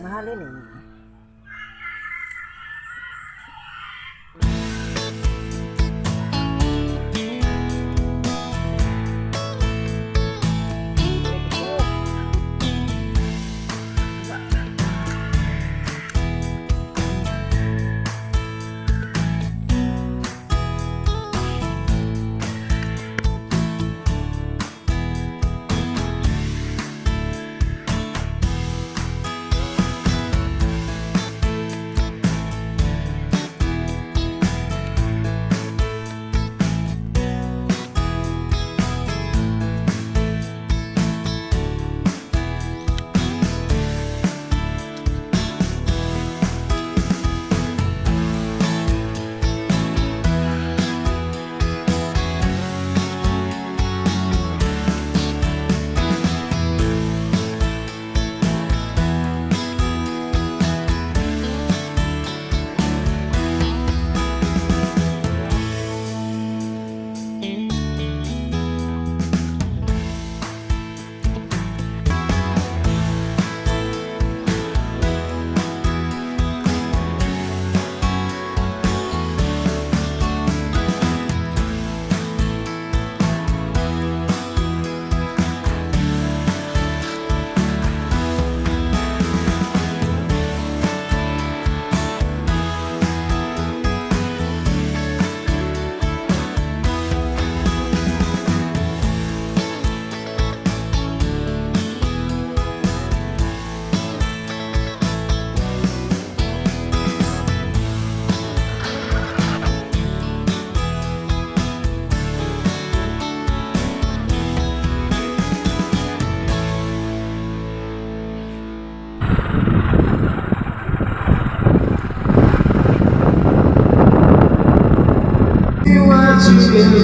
mahalin eh.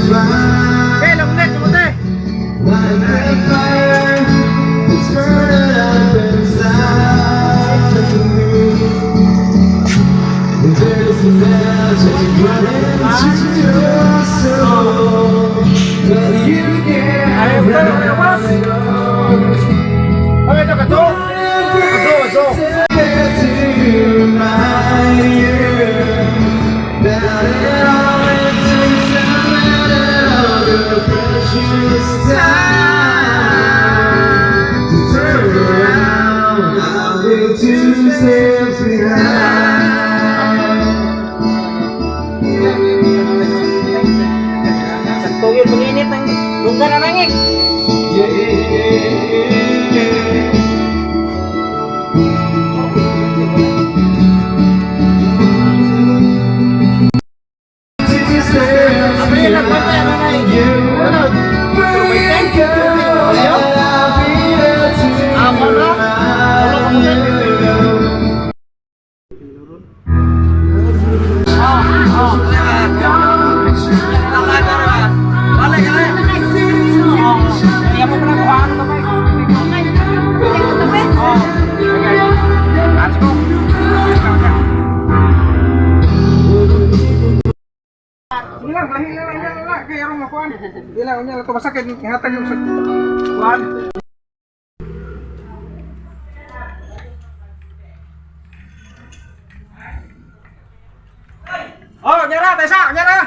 Okay, long neck, kamuti! Like a fire that's burning up inside of me. There's a magic running to your soul, but you can't have it all. Okay, ito, kato! Kato! To my ear, that it all takes a minute of your precious time to turn around. I'll be 2 steps behind. Sakto yun, manginit ang lungga na nangik. Hilang, kaya arong makuan. Hilang, niya, ito masakit, ihatag yung kuan. Oh, nyara, tesa, nyara!